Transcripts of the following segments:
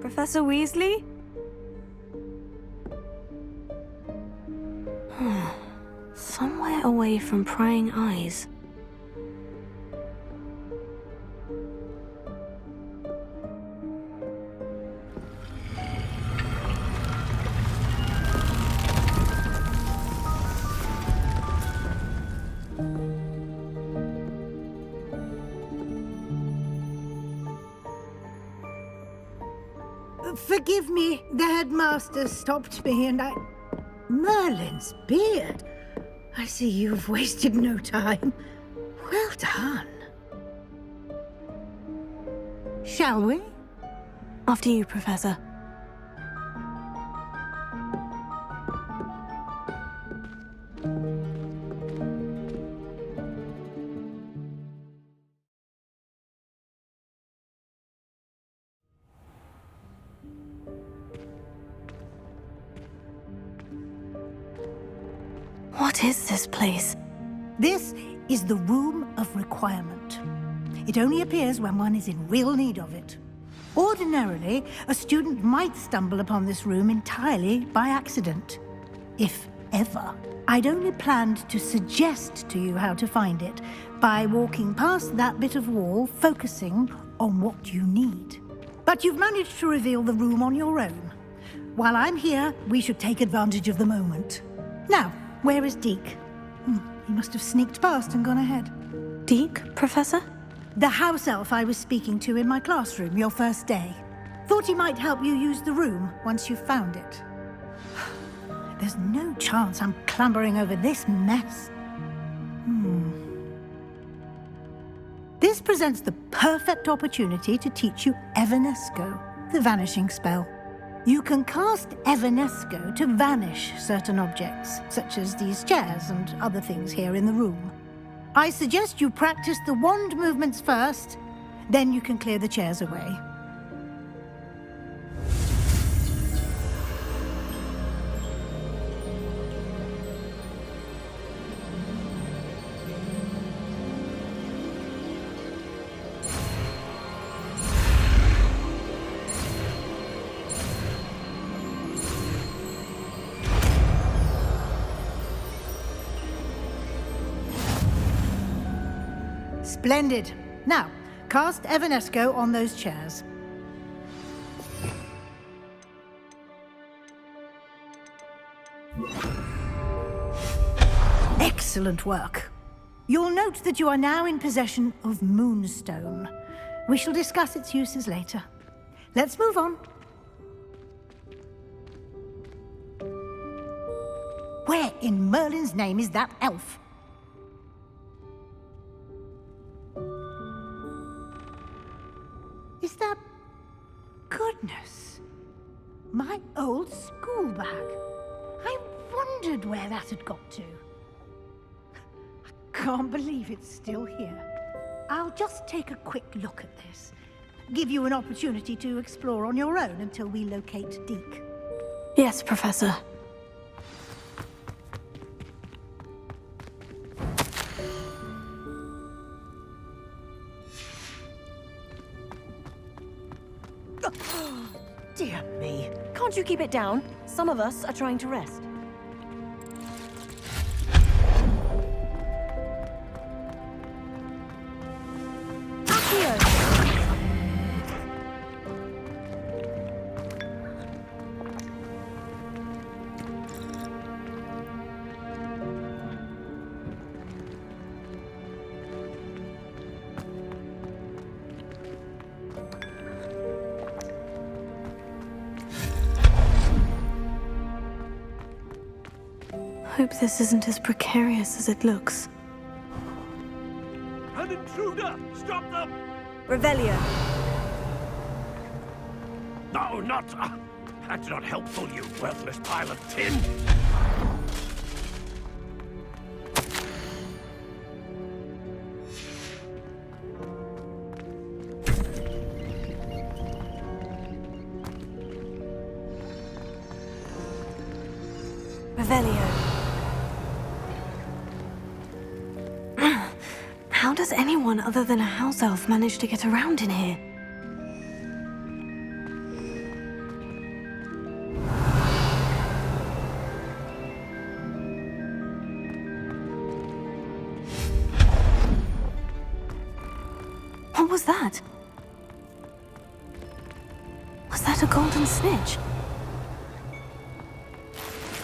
Professor Weasley? Somewhere away from prying eyes. Forgive me, the headmaster stopped me and Merlin's beard. I see you've wasted no time. Well done. Shall we? After you, Professor. What is this place? This is the Room of Requirement. It only appears when one is in real need of it. Ordinarily, a student might stumble upon this room entirely by accident, if ever. I'd only planned to suggest to you how to find it by walking past that bit of wall, focusing on what you need. But you've managed to reveal the room on your own. While I'm here, we should take advantage of the moment. Now, where is Deke? He must have sneaked past and gone ahead. Deke, Professor? The house elf I was speaking to in my classroom your first day. Thought he might help you use the room once you've found it. There's no chance I'm clambering over this mess. This presents the perfect opportunity to teach you Evanesco, the vanishing spell. You can cast Evanesco to vanish certain objects, such as these chairs and other things here in the room. I suggest you practice the wand movements first, then you can clear the chairs away. Splendid. Now, cast Evanesco on those chairs. Excellent work. You'll note that you are now in possession of Moonstone. We shall discuss its uses later. Let's move on. Where in Merlin's name is that elf? Is that... Goodness! My old school bag. I wondered where that had got to. I can't believe it's still here. I'll just take a quick look at this. Give you an opportunity to explore on your own until we locate Deke. Yes, Professor. Dear me. Can't you keep it down? Some of us are trying to rest. Accio! Hope this isn't as precarious as it looks. An intruder! Stop them! Revelio. No, not... that's not helpful, you worthless pile of tin! Revelio. How does anyone other than a house elf manage to get around in here? was that? Was that a golden snitch?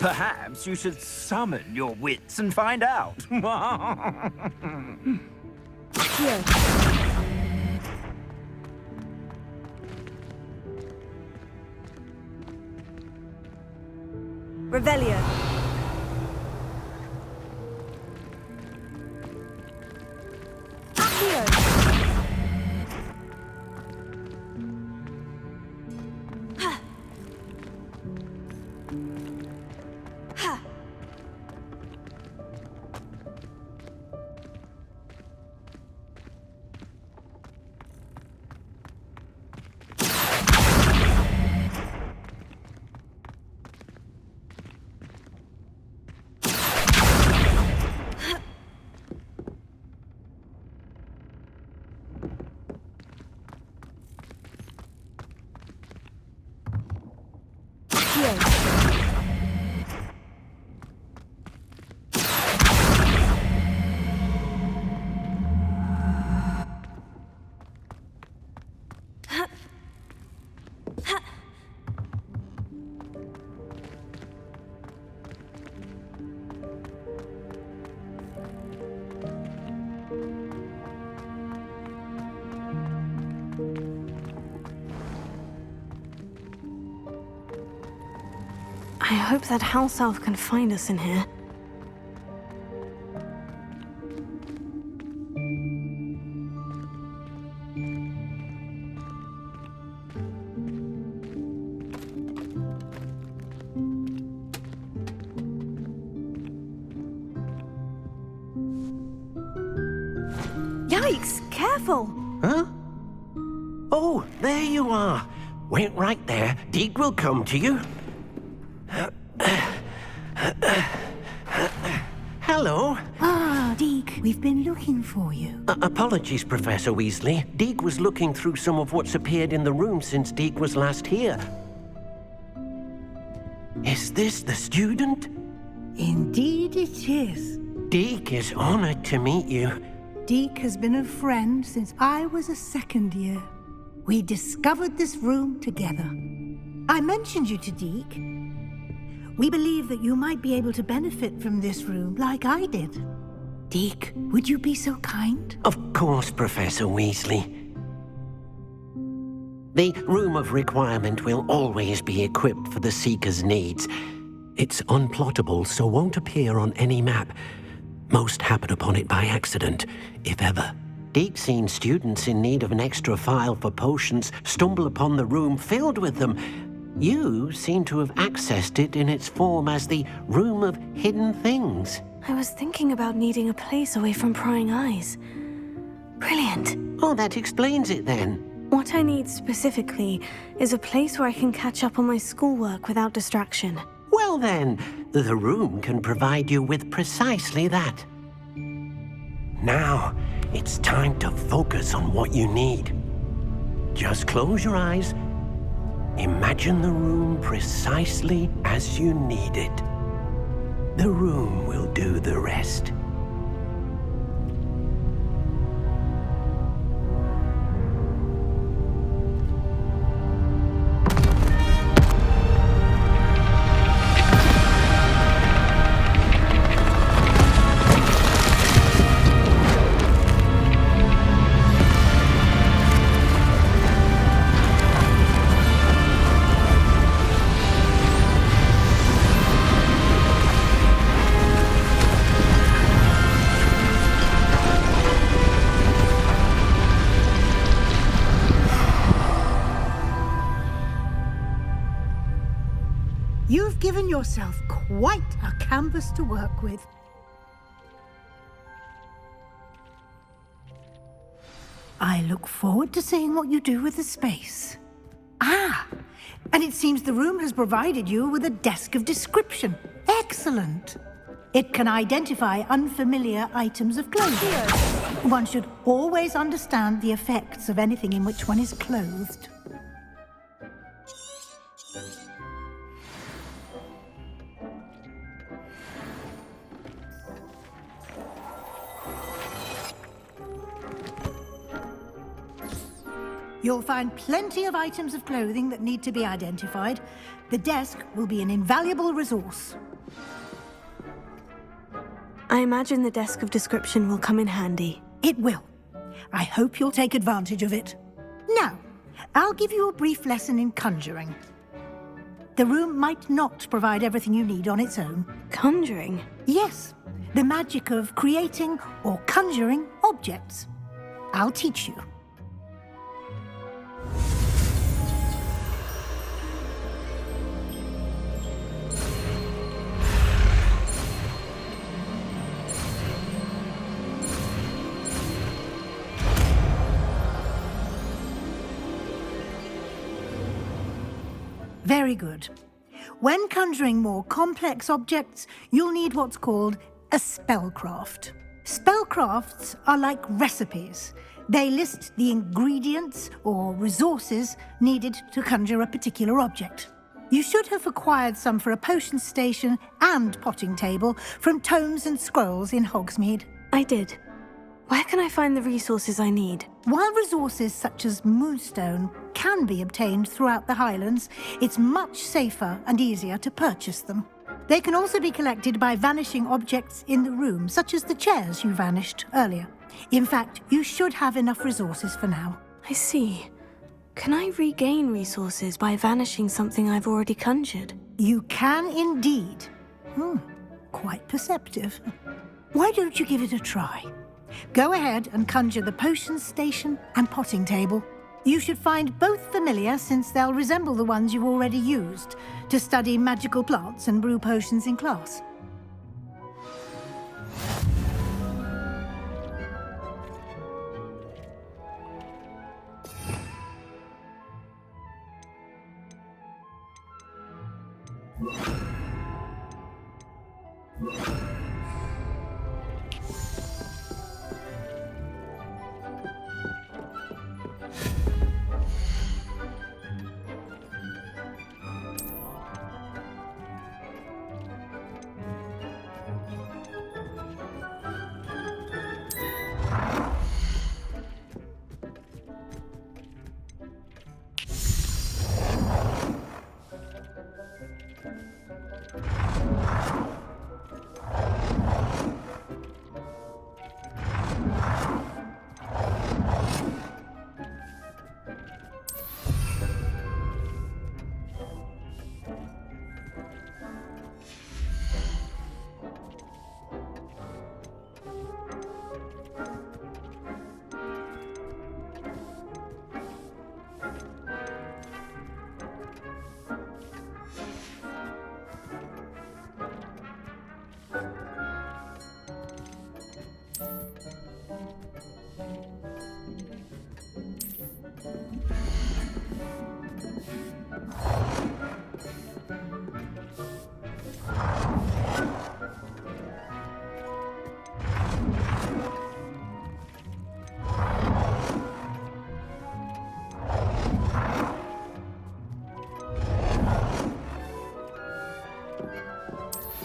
Perhaps you should summon your wits and find out. Here. Revelio. Accio. Ha. Ha. I hope that house elf can find us in here. Yikes! Careful! Huh? Oh, there you are. Wait right there. Deek will come to you. Hello. Ah, Deke, we've been looking for you. Apologies, Professor Weasley. Deek was looking through some of what's appeared in the room since Deek was last here. Is this the student? Indeed it is. Deek is honored to meet you. Deke has been a friend since I was a second year. We discovered this room together. I mentioned you to Deke. We believe that you might be able to benefit from this room like I did. Deke, would you be so kind? Of course, Professor Weasley. The Room of Requirement will always be equipped for the Seeker's needs. It's unplottable, so won't appear on any map. Most happen upon it by accident, if ever. Deke's seen students in need of an extra file for potions stumble upon the room filled with them. You seem to have accessed it in its form as the Room of Hidden Things. I was thinking about needing a place away from prying eyes. Brilliant. Oh, that explains it then. What I need specifically is a place where I can catch up on my schoolwork without distraction. Well then, the room can provide you with precisely that. Now, it's time to focus on what you need. Just close your eyes. Imagine the room precisely as you need it. The room will do the rest. You've given yourself quite a canvas to work with. I look forward to seeing what you do with the space. Ah, and it seems the room has provided you with a desk of description. Excellent. It can identify unfamiliar items of clothing. One should always understand the effects of anything in which one is clothed. You'll find plenty of items of clothing that need to be identified. The desk will be an invaluable resource. I imagine the desk of description will come in handy. It will. I hope you'll take advantage of it. Now, I'll give you a brief lesson in conjuring. The room might not provide everything you need on its own. Conjuring? Yes, the magic of creating or conjuring objects. I'll teach you. Very good. When conjuring more complex objects, you'll need what's called a spellcraft. Spellcrafts are like recipes. They list the ingredients or resources needed to conjure a particular object. You should have acquired some for a potion station and potting table from tomes and scrolls in Hogsmeade. I did. Where can I find the resources I need? While resources such as moonstone can be obtained throughout the Highlands, it's much safer and easier to purchase them. They can also be collected by vanishing objects in the room, such as the chairs you vanished earlier. In fact, you should have enough resources for now. I see. Can I regain resources by vanishing something I've already conjured? You can indeed. Quite perceptive. Why don't you give it a try? Go ahead and conjure the potion station and potting table. You should find both familiar, since they'll resemble the ones you've already used to study magical plants and brew potions in class.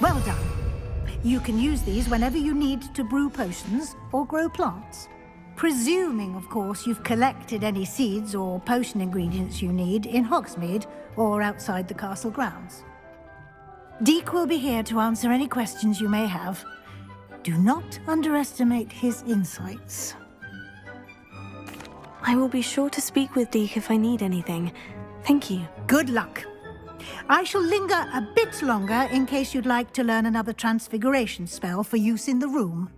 Well done. You can use these whenever you need to brew potions or grow plants. Presuming, of course, you've collected any seeds or potion ingredients you need in Hogsmeade or outside the castle grounds. Deek will be here to answer any questions you may have. Do not underestimate his insights. I will be sure to speak with Deek if I need anything. Thank you. Good luck. I shall linger a bit longer in case you'd like to learn another transfiguration spell for use in the room.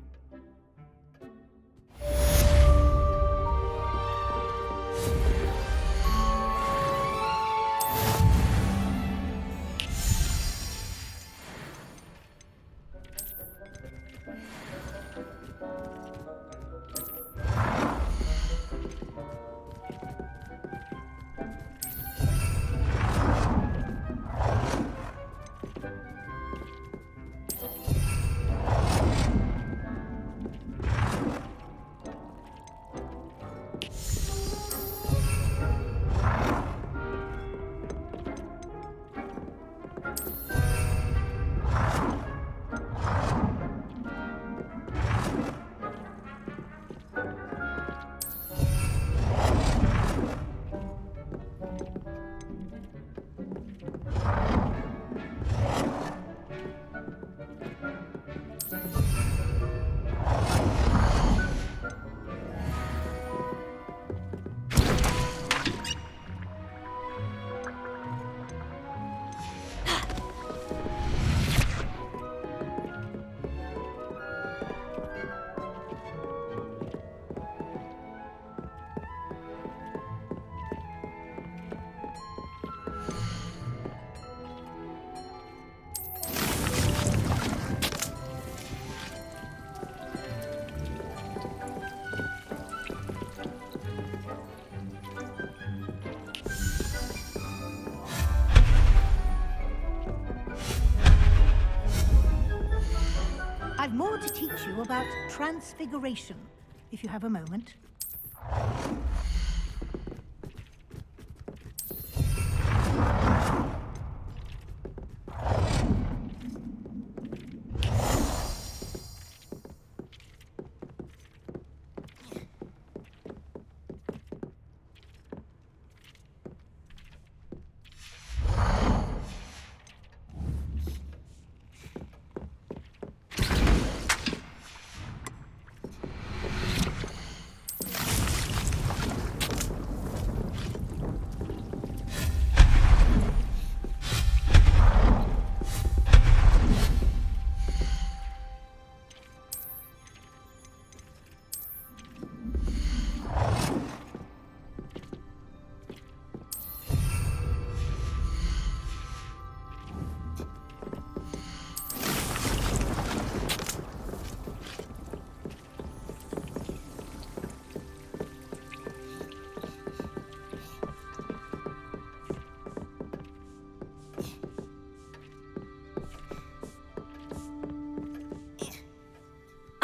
teach you about transfiguration, if you have a moment.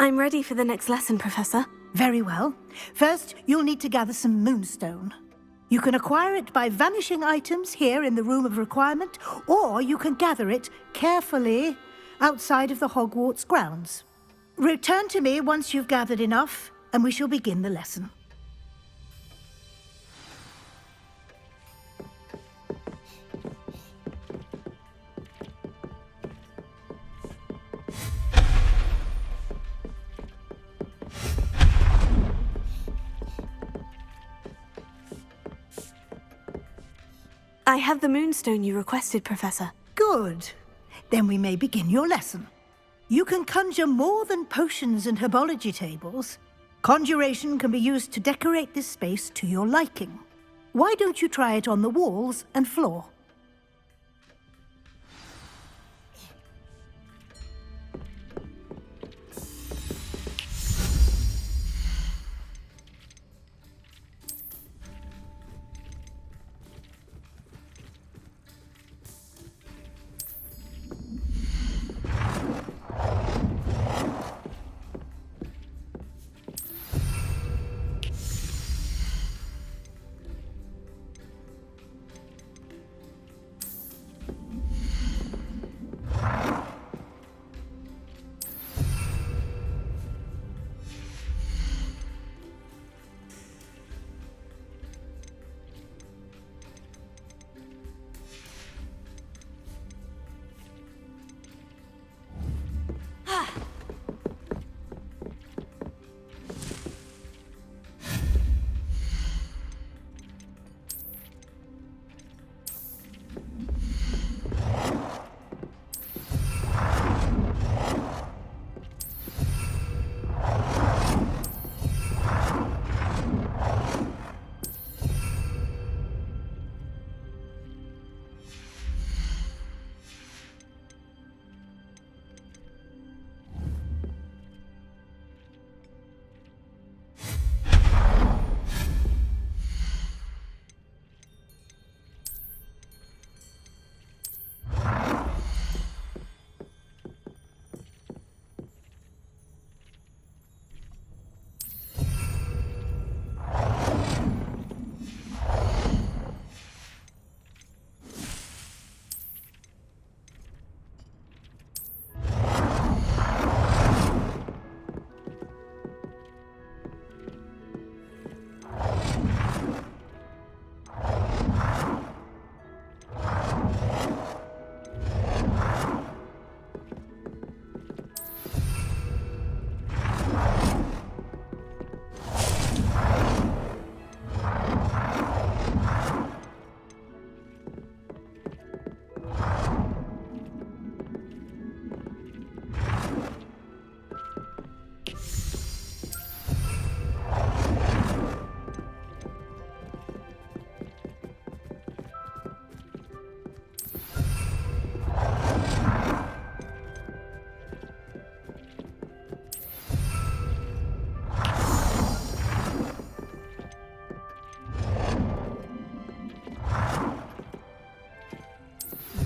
I'm ready for the next lesson, Professor. Very well. First, you'll need to gather some moonstone. You can acquire it by vanishing items here in the Room of Requirement, or you can gather it carefully outside of the Hogwarts grounds. Return to me once you've gathered enough, and we shall begin the lesson. I have the moonstone you requested, Professor. Good. Then we may begin your lesson. You can conjure more than potions and herbology tables. Conjuration can be used to decorate this space to your liking. Why don't you try it on the walls and floor?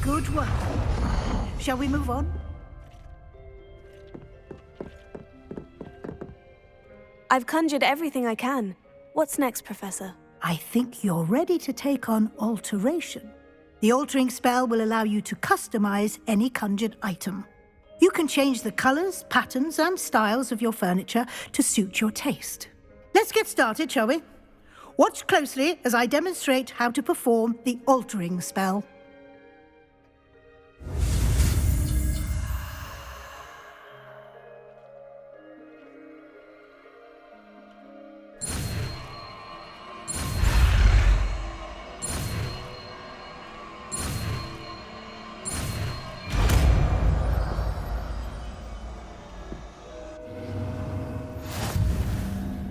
Good work. Shall we move on? I've conjured everything I can. What's next, Professor? I think you're ready to take on alteration. The altering spell will allow you to customize any conjured item. You can change the colors, patterns, and styles of your furniture to suit your taste. Let's get started, shall we? Watch closely as I demonstrate how to perform the altering spell.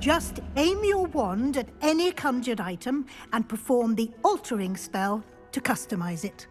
Just aim your wand at any conjured item and perform the altering spell to customize it.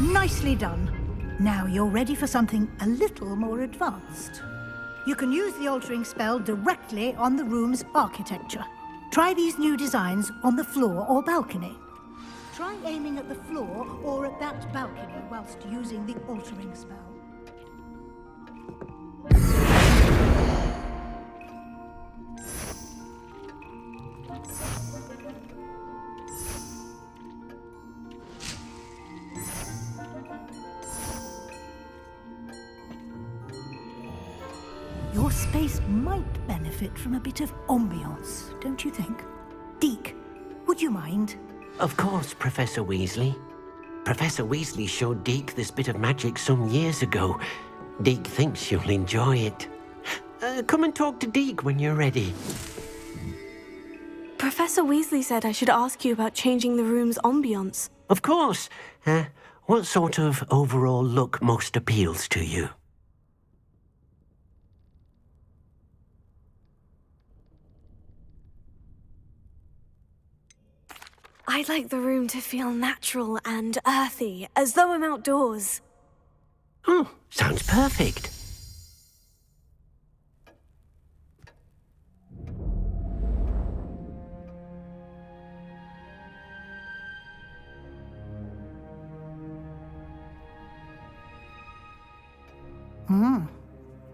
Nicely done. Now you're ready for something a little more advanced. You can use the altering spell directly on the room's architecture. Try these new designs on the floor or balcony. Try aiming at the floor or at that balcony whilst using the altering spell. Your space might benefit from a bit of ambiance, don't you think? Deke, would you mind? Of course, Professor Weasley. Professor Weasley showed Deke this bit of magic some years ago. Deke thinks you'll enjoy it. Come and talk to Deke when you're ready. Professor Weasley said I should ask you about changing the room's ambiance. Of course. What sort of overall look most appeals to you? I'd like the room to feel natural and earthy, as though I'm outdoors. Oh, sounds perfect.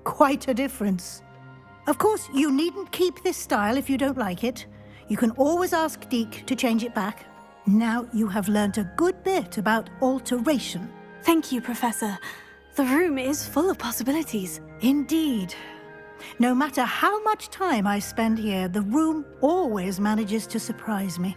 Quite a difference. Of course, you needn't keep this style if you don't like it. You can always ask Deke to change it back. Now you have learnt a good bit about alteration. Thank you, Professor. The room is full of possibilities. Indeed. No matter how much time I spend here, the room always manages to surprise me.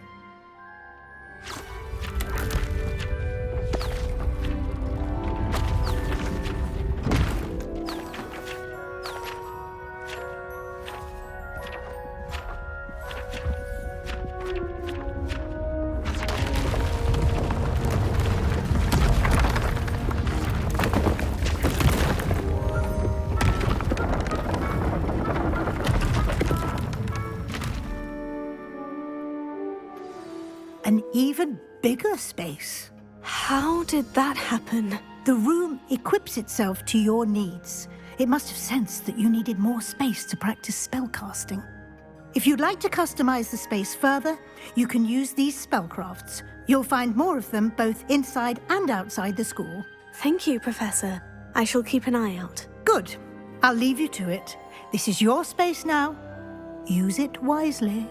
An even bigger space. How did that happen? The room equips itself to your needs. It must have sensed that you needed more space to practice spellcasting. If you'd like to customize the space further, you can use these spellcrafts. You'll find more of them both inside and outside the school. Thank you, Professor. I shall keep an eye out. Good. I'll leave you to it. This is your space now. Use it wisely.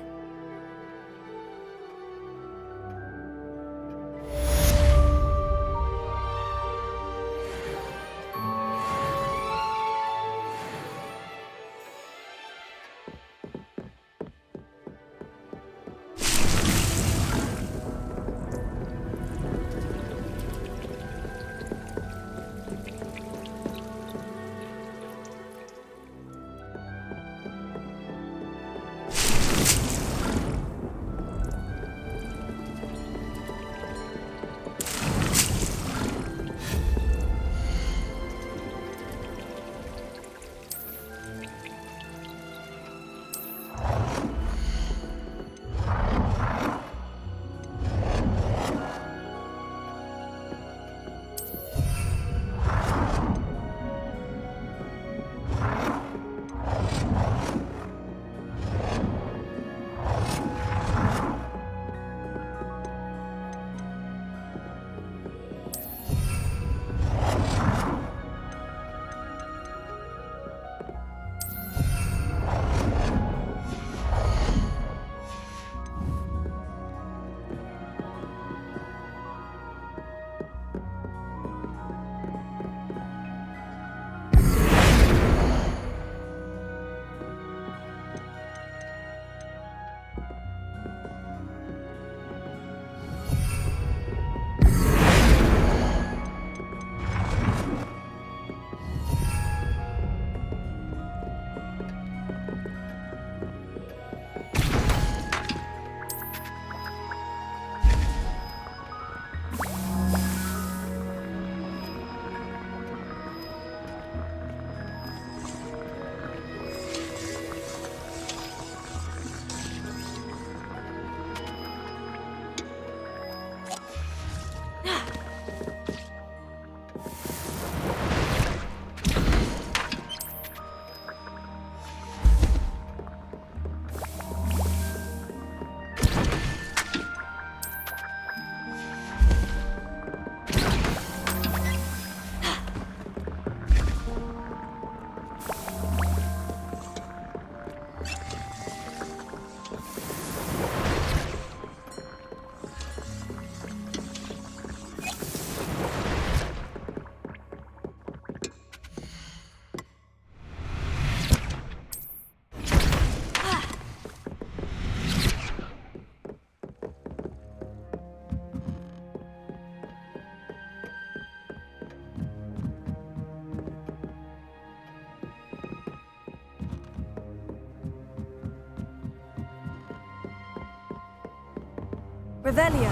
Revelio.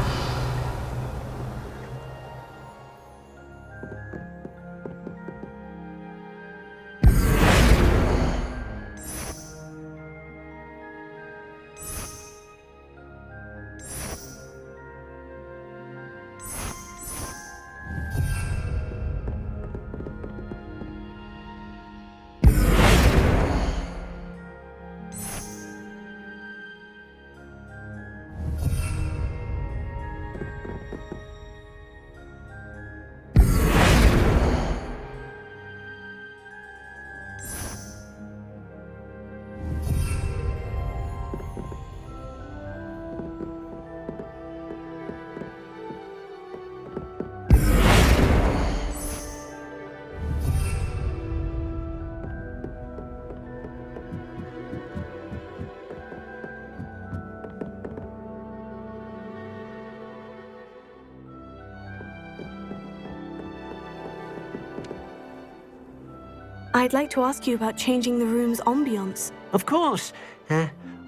I'd like to ask you about changing the room's ambiance. Of course.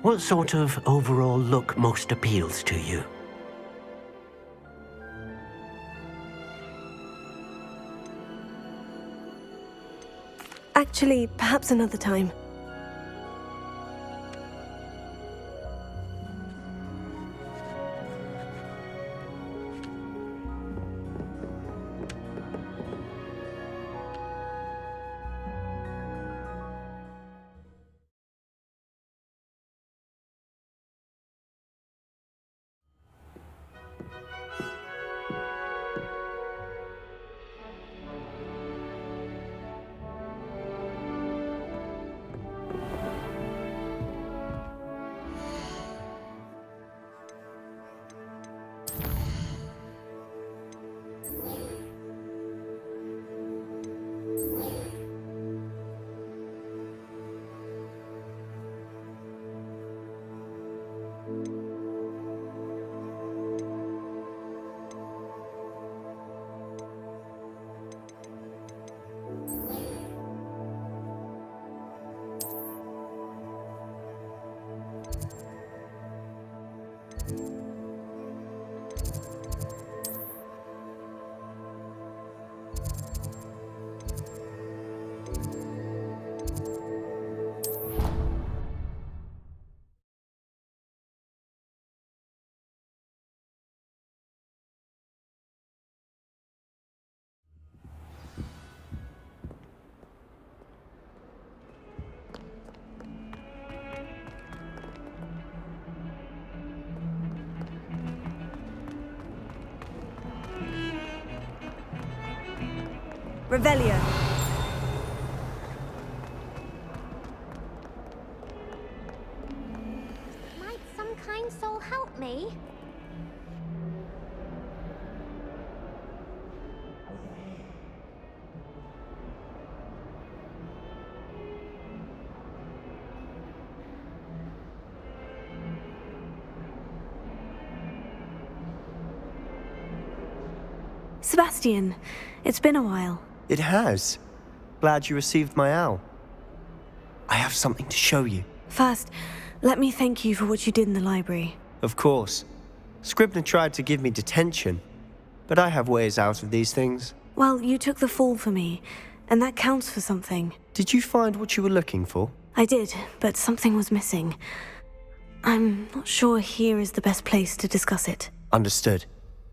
What sort of overall look most appeals to you? Actually, perhaps another time. Revelio. Might some kind soul help me? Sebastian, it's been a while. It has. Glad you received my owl. I have something to show you. First, let me thank you for what you did in the library. Of course. Scribner tried to give me detention, but I have ways out of these things. Well, you took the fall for me, and that counts for something. Did you find what you were looking for? I did, but something was missing. I'm not sure here is the best place to discuss it. Understood.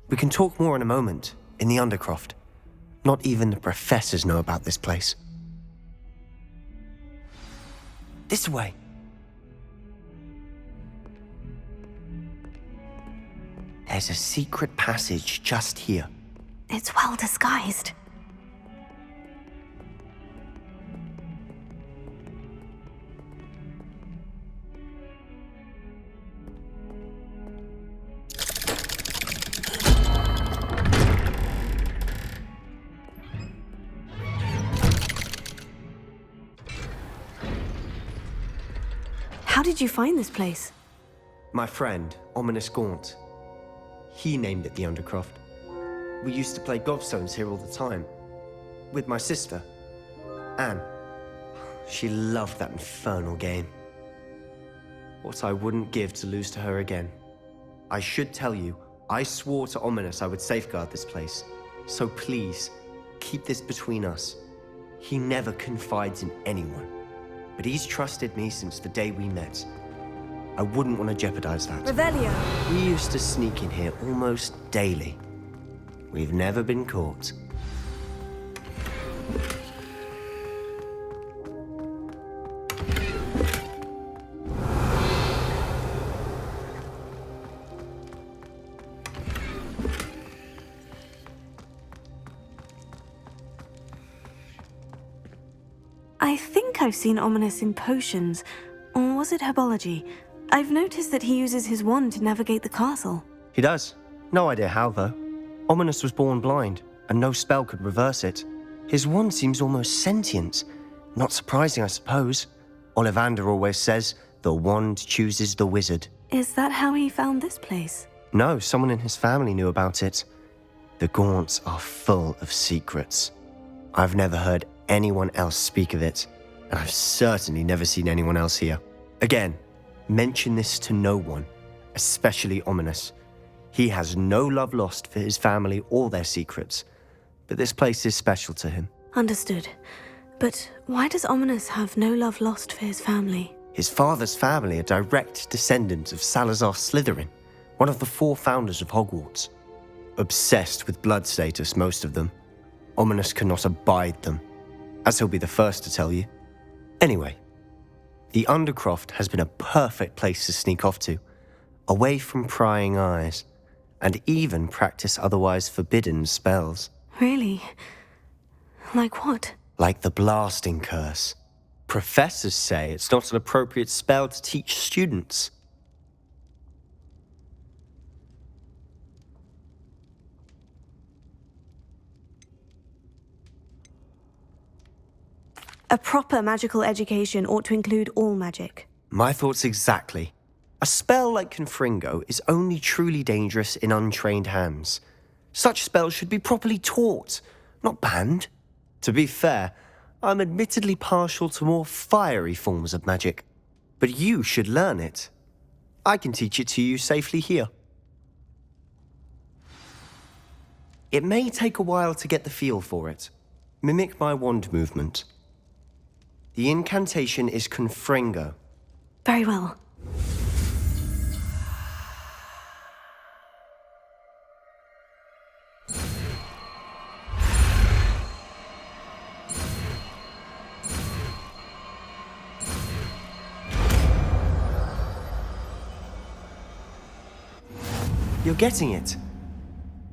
We can talk more in a moment, in the Undercroft. Not even the professors know about this place. This way. There's a secret passage just here. It's well disguised. How did you find this place? My friend, Ominous Gaunt. He named it the Undercroft. We used to play gobstones here all the time. With my sister, Anne. She loved that infernal game. What I wouldn't give to lose to her again. I should tell you, I swore to Ominous I would safeguard this place. So please, keep this between us. He never confides in anyone, but he's trusted me since the day we met. I wouldn't want to jeopardize that. Revelio. We used to sneak in here almost daily. We've never been caught. I think I've seen Ominous in potions, or was it herbology? I've noticed that he uses his wand to navigate the castle. He does. No idea how, though. Ominous was born blind, and no spell could reverse it. His wand seems almost sentient. Not surprising, I suppose. Ollivander always says, the wand chooses the wizard. Is that how he found this place? No, someone in his family knew about it. The Gaunts are full of secrets. I've never heard anyone else speak of it, and I've certainly never seen anyone else here. Again, mention this to no one, especially Ominous. He has no love lost for his family or their secrets, but this place is special to him. Understood. But why does Ominous have no love lost for his family? His father's family are direct descendants of Salazar Slytherin, one of the 4 founders of Hogwarts. Obsessed with blood status, most of them. Ominous cannot abide them, as he'll be the first to tell you. Anyway, the Undercroft has been a perfect place to sneak off to, away from prying eyes, and even practice otherwise forbidden spells. Really? Like what? Like the blasting curse. Professors say it's not an appropriate spell to teach students. A proper magical education ought to include all magic. My thoughts exactly. A spell like Confringo is only truly dangerous in untrained hands. Such spells should be properly taught, not banned. To be fair, I'm admittedly partial to more fiery forms of magic, but you should learn it. I can teach it to you safely here. It may take a while to get the feel for it. Mimic my wand movement. The incantation is Confringo. Very well. You're getting it.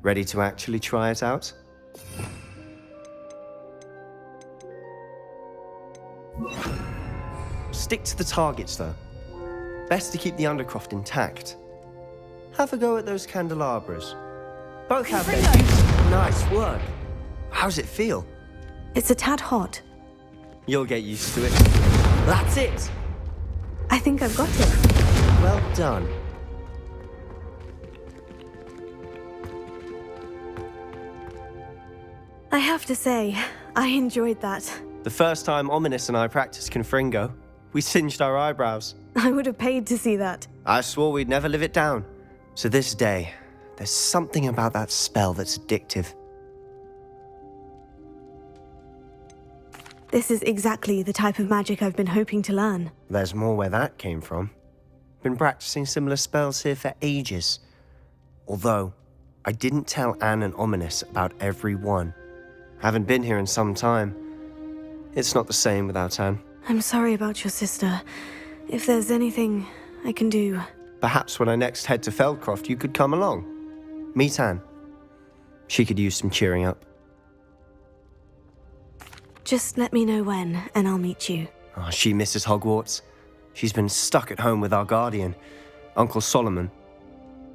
Ready to actually try it out? Stick to the targets, though. Best to keep the Undercroft intact. Have a go at those candelabras. Both have their uses. Nice work. How's it feel? It's a tad hot. You'll get used to it. That's it! I think I've got it. Well done. I have to say, I enjoyed that. The first time Ominous and I practiced Confringo, we singed our eyebrows. I would have paid to see that. I swore we'd never live it down. So this day, there's something about that spell that's addictive. This is exactly the type of magic I've been hoping to learn. There's more where that came from. Been practicing similar spells here for ages. Although, I didn't tell Anne and Ominous about every one. Haven't been here in some time. It's not the same without Anne. I'm sorry about your sister. If there's anything I can do... Perhaps when I next head to Feldcroft, you could come along. Meet Anne. She could use some cheering up. Just let me know when, and I'll meet you. Oh, she misses Hogwarts. She's been stuck at home with our guardian, Uncle Solomon.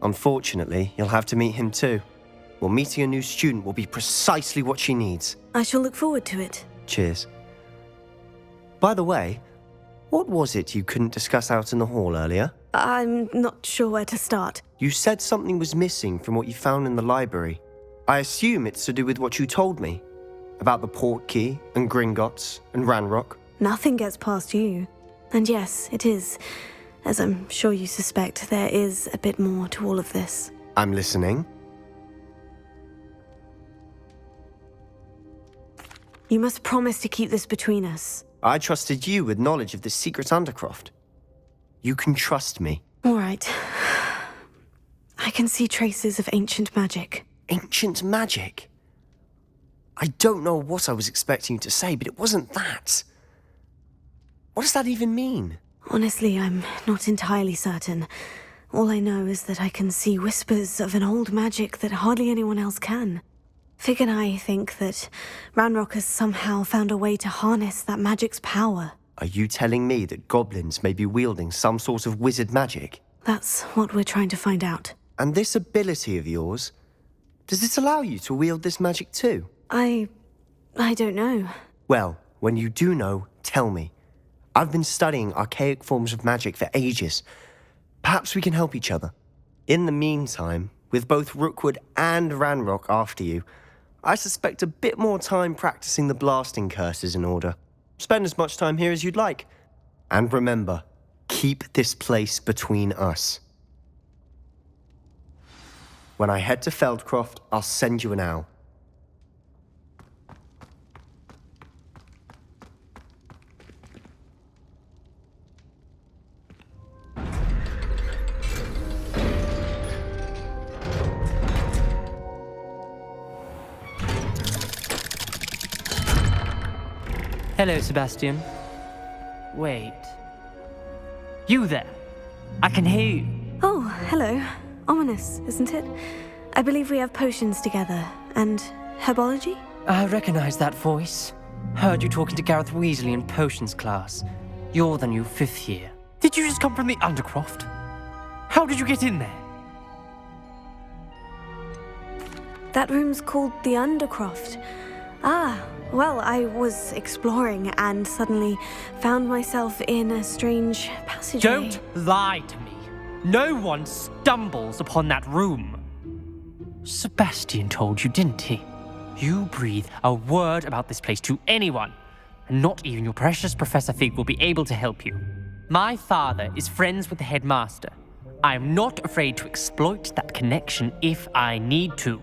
Unfortunately, you'll have to meet him too. Well, meeting a new student will be precisely what she needs. I shall look forward to it. Cheers. By the way, what was it you couldn't discuss out in the hall earlier? I'm not sure where to start. You said something was missing from what you found in the library. I assume it's to do with what you told me. About the port key, and Gringotts, and Ranrock. Nothing gets past you. And yes, it is. As I'm sure you suspect, there is a bit more to all of this. I'm listening. You must promise to keep this between us. I trusted you with knowledge of this secret Undercroft. You can trust me. All right. I can see traces of ancient magic. Ancient magic? I don't know what I was expecting you to say, but it wasn't that. What does that even mean? Honestly, I'm not entirely certain. All I know is that I can see whispers of an old magic that hardly anyone else can. Fig and I think that Ranrock has somehow found a way to harness that magic's power. Are you telling me that goblins may be wielding some sort of wizard magic? That's what we're trying to find out. And this ability of yours, does it allow you to wield this magic too? I don't know. Well, when you do know, tell me. I've been studying archaic forms of magic for ages. Perhaps we can help each other. In the meantime, with both Rookwood and Ranrock after you, I suspect a bit more time practicing the blasting curse is in order. Spend as much time here as you'd like. And remember, keep this place between us. When I head to Feldcroft, I'll send you an owl. Hello, Sebastian. Wait. You there? I can hear you. Oh, hello. Ominous, isn't it? I believe we have potions together. And herbology? I recognize that voice. Heard you talking to Gareth Weasley in potions class. You're the new 5th year. Did you just come from the Undercroft? How did you get in there? That room's called the Undercroft. Ah, well, I was exploring and suddenly found myself in a strange passageway. Don't lie to me. No one stumbles upon that room. Sebastian told you, didn't he? You breathe a word about this place to anyone, and not even your precious Professor Fig will be able to help you. My father is friends with the headmaster. I am not afraid to exploit that connection if I need to.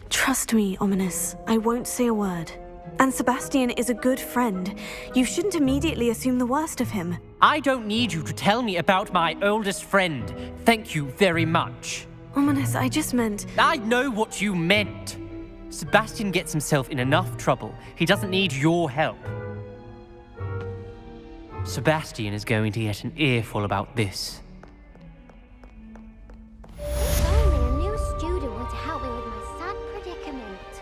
Trust me, Ominous. I won't say a word. And Sebastian is a good friend. You shouldn't immediately assume the worst of him. I don't need you to tell me about my oldest friend. Thank you very much. Ominous, I just meant... I know what you meant. Sebastian gets himself in enough trouble. He doesn't need your help. Sebastian is going to get an earful about this. If only a new student were to help me with my sad predicament.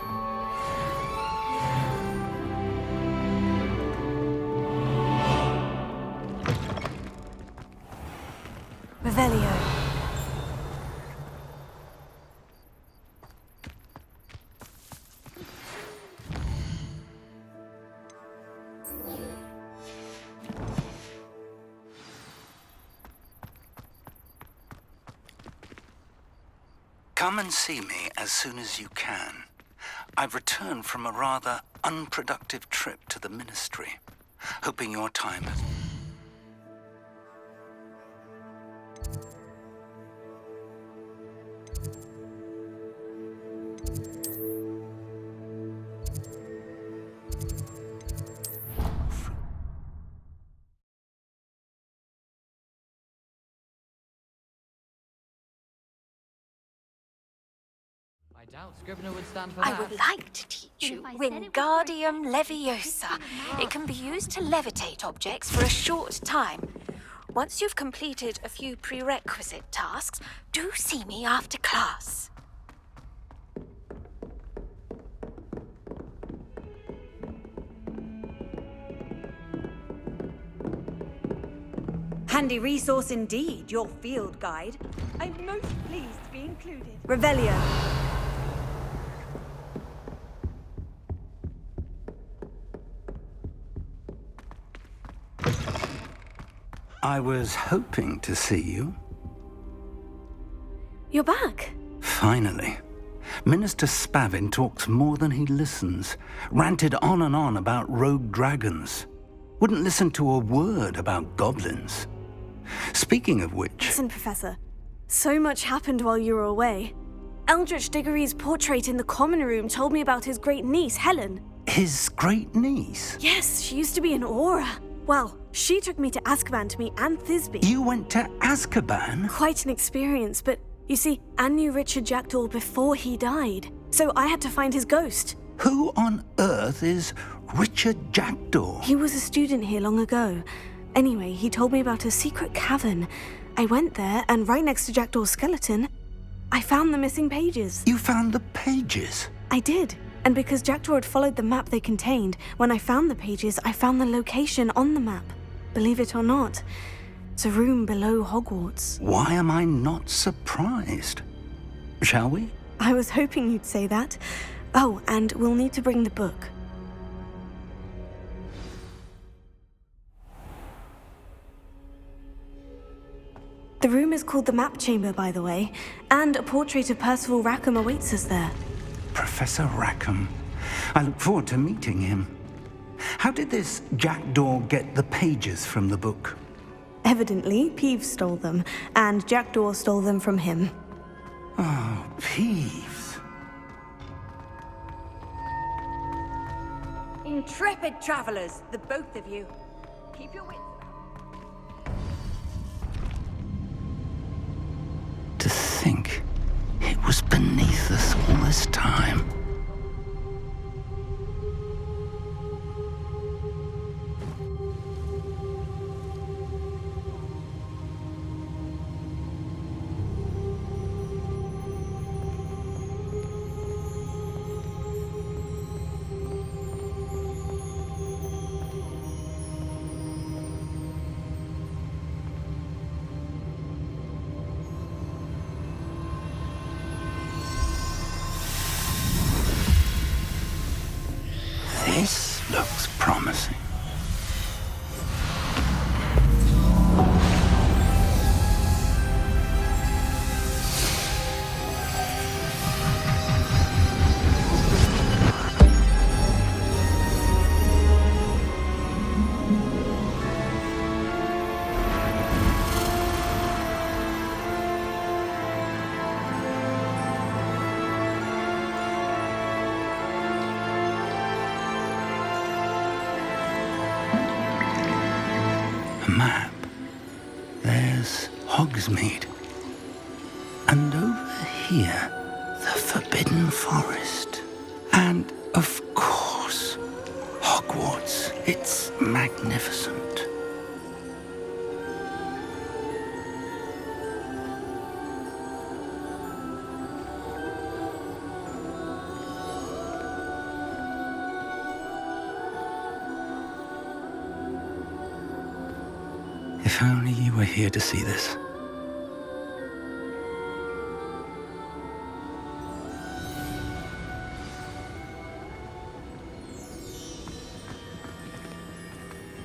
Revelio. Come and see me as soon as you can. I've returned from a rather unproductive trip to the Ministry, hoping your time has... I doubt Scrivener would stand for I that. would like to teach you But if I said it was Wingardium right, Leviosa. It can be used to levitate objects for a short time. Once you've completed a few prerequisite tasks, do see me after class. Handy resource indeed, your field guide. I'm most pleased to be included. Revelio. I was hoping to see you. You're back. Finally. Minister Spavin talks more than he listens. Ranted on and on about rogue dragons. Wouldn't listen to a word about goblins. Speaking of which... Listen, Professor. So much happened while you were away. Eldritch Diggory's portrait in the common room told me about his great niece, Helen. His great niece? Yes, she used to be an Aura. Well, she took me to Azkaban to meet Anne Thisbe. You went to Azkaban? Quite an experience, but you see, Anne knew Richard Jackdaw before he died, so I had to find his ghost. Who on earth is Richard Jackdaw? He was a student here long ago. Anyway, he told me about a secret cavern. I went there, and right next to Jackdaw's skeleton, I found the missing pages. You found the pages? I did. And because Jackdaw had followed the map they contained, when I found the pages, I found the location on the map. Believe it or not, it's a room below Hogwarts. Why am I not surprised? Shall we? I was hoping you'd say that. Oh, and we'll need to bring the book. The room is called the Map Chamber, by the way, and a portrait of Percival Rackham awaits us there. Professor Rackham. I look forward to meeting him. How did this Jackdaw get the pages from the book? Evidently, Peeves stole them, and Jackdaw stole them from him. Oh, Peeves. Intrepid travelers, the both of you. Keep your wits. To think it was beneath us all this time. This looks promising. A map. There's Hogsmeade. And over here, the Forbidden Forest. And, of course, Hogwarts. It's magnificent. If only you were here to see this.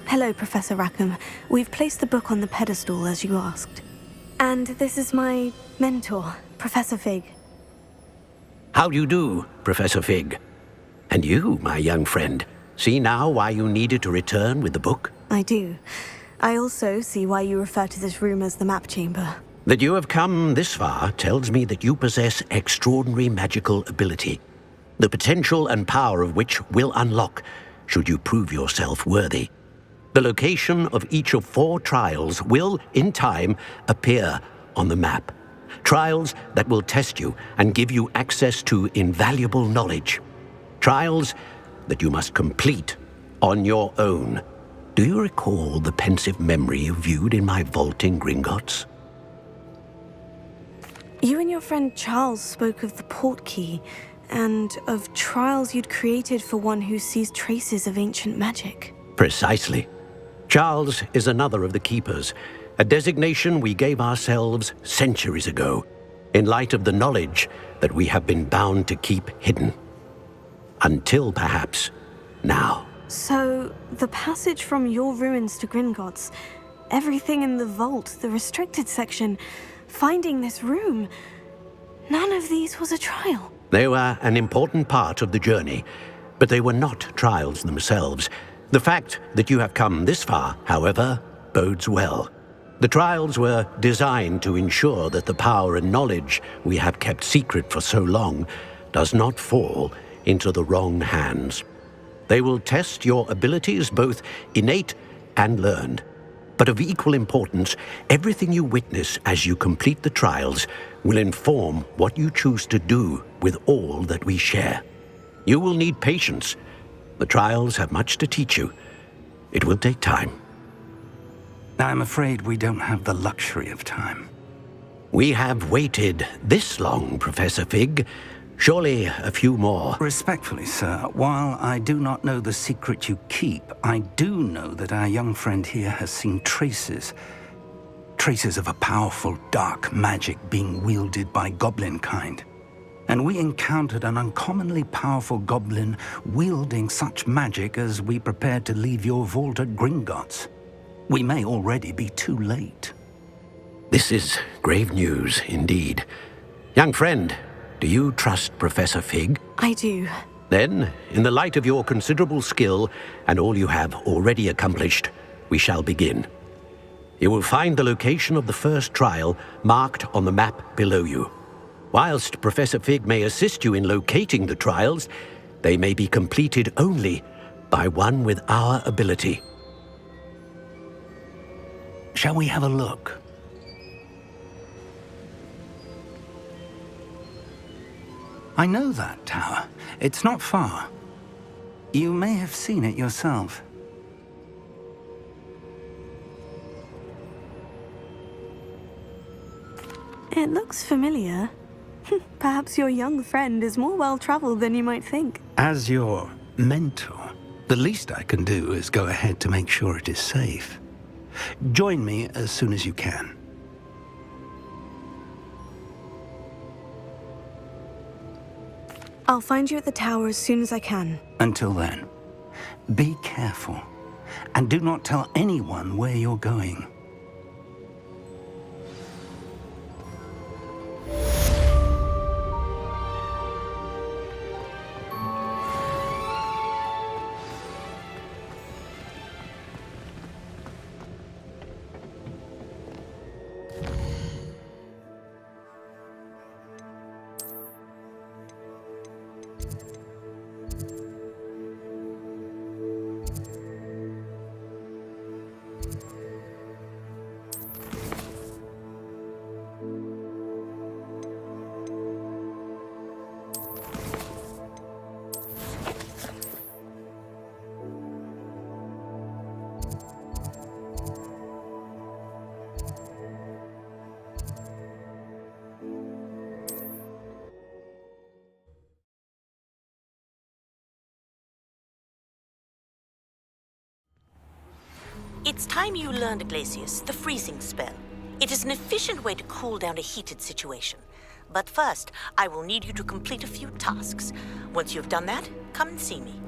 Hello, Professor Rackham. We've placed the book on the pedestal as you asked. And this is my mentor, Professor Fig. How do you do, Professor Fig? And you, my young friend, see now why you needed to return with the book? I do. I also see why you refer to this room as the Map Chamber. That you have come this far tells me that you possess extraordinary magical ability, the potential and power of which will unlock should you prove yourself worthy. The location of each of 4 trials will, in time, appear on the map. Trials that will test you and give you access to invaluable knowledge. Trials that you must complete on your own. Do you recall the pensive memory you viewed in my vault in Gringotts? You and your friend Charles spoke of the portkey, and of trials you'd created for one who sees traces of ancient magic. Precisely. Charles is another of the Keepers, a designation we gave ourselves centuries ago, in light of the knowledge that we have been bound to keep hidden. Until, perhaps, now. So, the passage from your ruins to Gringotts, everything in the vault, the restricted section, finding this room, none of these was a trial. They were an important part of the journey, but they were not trials themselves. The fact that you have come this far, however, bodes well. The trials were designed to ensure that the power and knowledge we have kept secret for so long does not fall into the wrong hands. They will test your abilities, both innate and learned. But of equal importance, everything you witness as you complete the trials will inform what you choose to do with all that we share. You will need patience. The trials have much to teach you. It will take time. I'm afraid we don't have the luxury of time. We have waited this long, Professor Fig. Surely a few more. Respectfully, sir, while I do not know the secret you keep, I do know that our young friend here has seen traces of a powerful dark magic being wielded by goblin kind. And we encountered an uncommonly powerful goblin wielding such magic as we prepared to leave your vault at Gringotts. We may already be too late. This is grave news indeed. Young friend, do you trust Professor Fig? I do. Then, in the light of your considerable skill and all you have already accomplished, we shall begin. You will find the location of the first trial marked on the map below you. Whilst Professor Fig may assist you in locating the trials, they may be completed only by one with our ability. Shall we have a look? I know that tower. It's not far. You may have seen it yourself. It looks familiar. Perhaps your young friend is more well-traveled than you might think. As your mentor, the least I can do is go ahead to make sure it is safe. Join me as soon as you can. I'll find you at the tower as soon as I can. Until then, be careful, and do not tell anyone where you're going. It's time you learned, Glacius, the freezing spell. It is an efficient way to cool down a heated situation. But first, I will need you to complete a few tasks. Once you've done that, come and see me.